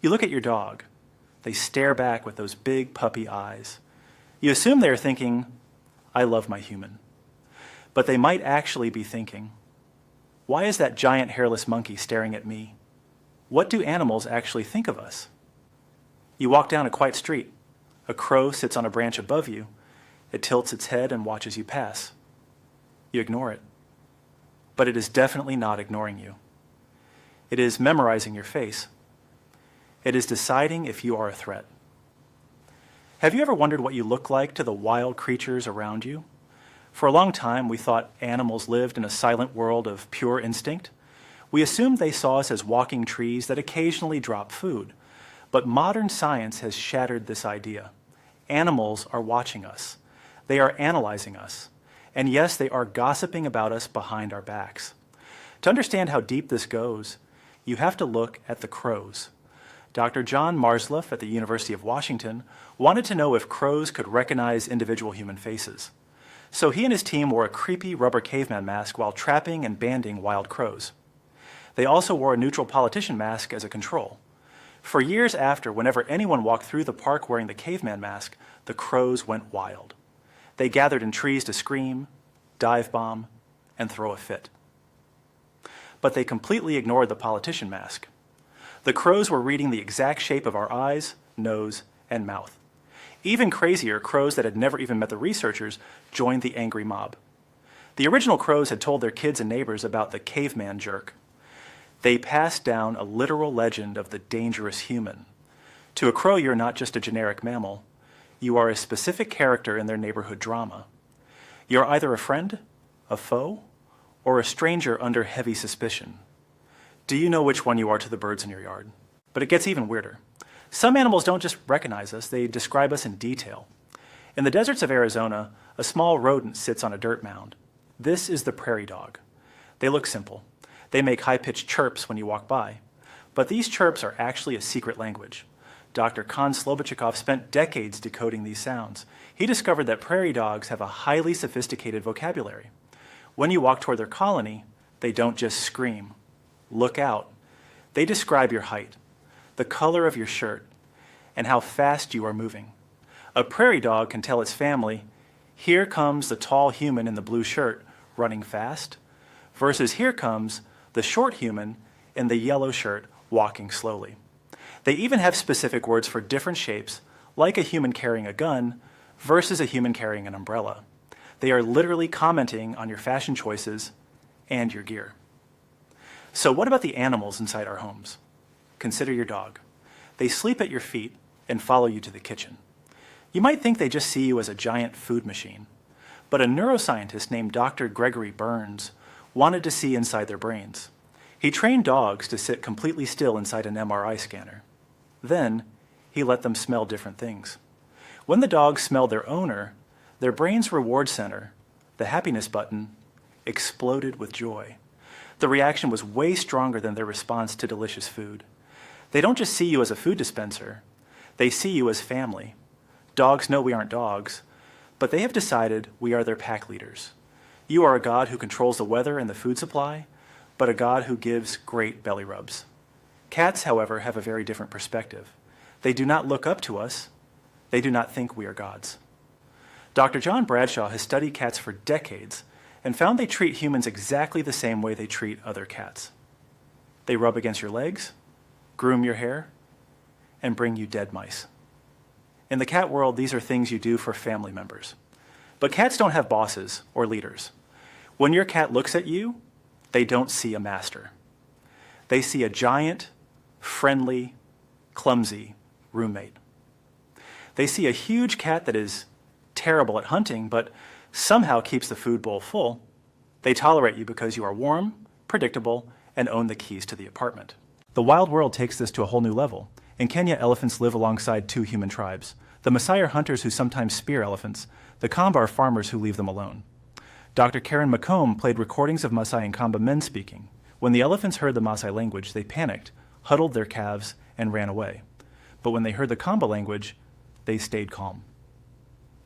You look at your dog. They stare back with those big puppy eyes. You assume they are thinking, I love my human. But they might actually be thinking, why is that giant hairless monkey staring at me? What do animals actually think of us? You walk down a quiet street. A crow sits on a branch above you. It tilts its head and watches you pass. You ignore it. But it is definitely not ignoring you. It is memorizing your face. It is deciding if you are a threat. Have you ever wondered what you look like to the wild creatures around you? For a long time, we thought animals lived in a silent world of pure instinct. We assumed they saw us as walking trees that occasionally drop food. But modern science has shattered this idea. Animals are watching us. They are analyzing us. And yes, they are gossiping about us behind our backs. To understand how deep this goes, you have to look at the crows. Dr. John Marsluff at the University of Washington wanted to know if crows could recognize individual human faces. So he and his team wore a creepy rubber caveman mask while trapping and banding wild crows. They also wore a neutral politician mask as a control. For years after, whenever anyone walked through the park wearing the caveman mask, the crows went wild. They gathered in trees to scream, dive bomb, and throw a fit. But they completely ignored the politician mask. The crows were reading the exact shape of our eyes, nose, and mouth. Even crazier, crows that had never even met the researchers joined the angry mob. The original crows had told their kids and neighbors about the caveman jerk. They passed down a literal legend of the dangerous human. To a crow, you're not just a generic mammal. You are a specific character in their neighborhood drama. You're either a friend, a foe, or a stranger under heavy suspicion. Do you know which one you are to the birds in your yard? But it gets even weirder. Some animals don't just recognize us, they describe us in detail. In the deserts of Arizona, a small rodent sits on a dirt mound. This is the prairie dog. They look simple. They make high-pitched chirps when you walk by. But these chirps are actually a secret language. Dr. Kon Slobochikov spent decades decoding these sounds. He discovered that prairie dogs have a highly sophisticated vocabulary. When you walk toward their colony, they don't just scream. Look out. They describe your height, the color of your shirt, and how fast you are moving. A prairie dog can tell its family, here comes the tall human in the blue shirt running fast, versus here comes the short human in the yellow shirt walking slowly. They even have specific words for different shapes, like a human carrying a gun versus a human carrying an umbrella. They are literally commenting on your fashion choices and your gear. So what about the animals inside our homes? Consider your dog. They sleep at your feet and follow you to the kitchen. You might think they just see you as a giant food machine, but a neuroscientist named Dr. Gregory Burns wanted to see inside their brains. He trained dogs to sit completely still inside an MRI scanner. Then, he let them smell different things. When the dogs smelled their owner, their brain's reward center, the happiness button, exploded with joy. The reaction was way stronger than their response to delicious food. They don't just see you as a food dispenser, they see you as family. Dogs know we aren't dogs, but they have decided we are their pack leaders. You are a God who controls the weather and the food supply, but a God who gives great belly rubs. Cats, however, have a very different perspective. They do not look up to us. They do not think we are gods. Dr. John Bradshaw has studied cats for decades and found they treat humans exactly the same way they treat other cats. They rub against your legs, groom your hair, and bring you dead mice. In the cat world, these are things you do for family members. But cats don't have bosses or leaders. When your cat looks at you, they don't see a master. They see a giant, friendly, clumsy roommate. They see a huge cat that is terrible at hunting, but somehow keeps the food bowl full. They tolerate you because you are warm, predictable, and own the keys to the apartment. The wild world takes this to a whole new level. In Kenya, elephants live alongside two human tribes. The Maasai are hunters who sometimes spear elephants. The Kamba are farmers who leave them alone. Dr. Karen McComb played recordings of Maasai and Kamba men speaking. When the elephants heard the Maasai language, they panicked, huddled their calves, and ran away. But when they heard the Kamba language, they stayed calm.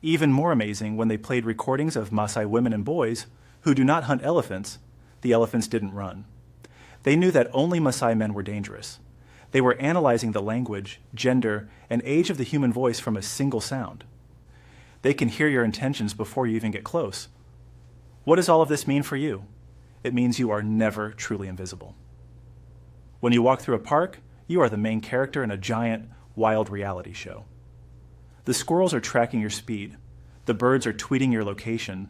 Even more amazing, when they played recordings of Maasai women and boys who do not hunt elephants, the elephants didn't run. They knew that only Maasai men were dangerous. They were analyzing the language, gender, and age of the human voice from a single sound. They can hear your intentions before you even get close. What does all of this mean for you? It means you are never truly invisible. When you walk through a park, you are the main character in a giant, wild reality show. The squirrels are tracking your speed. The birds are tweeting your location.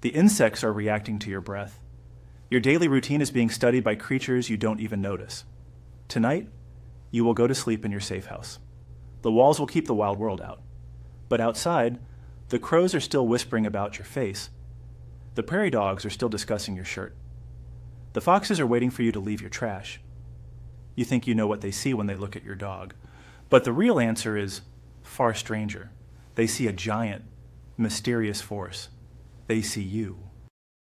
The insects are reacting to your breath. Your daily routine is being studied by creatures you don't even notice. Tonight, you will go to sleep in your safe house. The walls will keep the wild world out. But outside, the crows are still whispering about your face. The prairie dogs are still discussing your shirt. The foxes are waiting for you to leave your trash. You think you know what they see when they look at your dog. But the real answer is far stranger. They see a giant, mysterious force. They see you.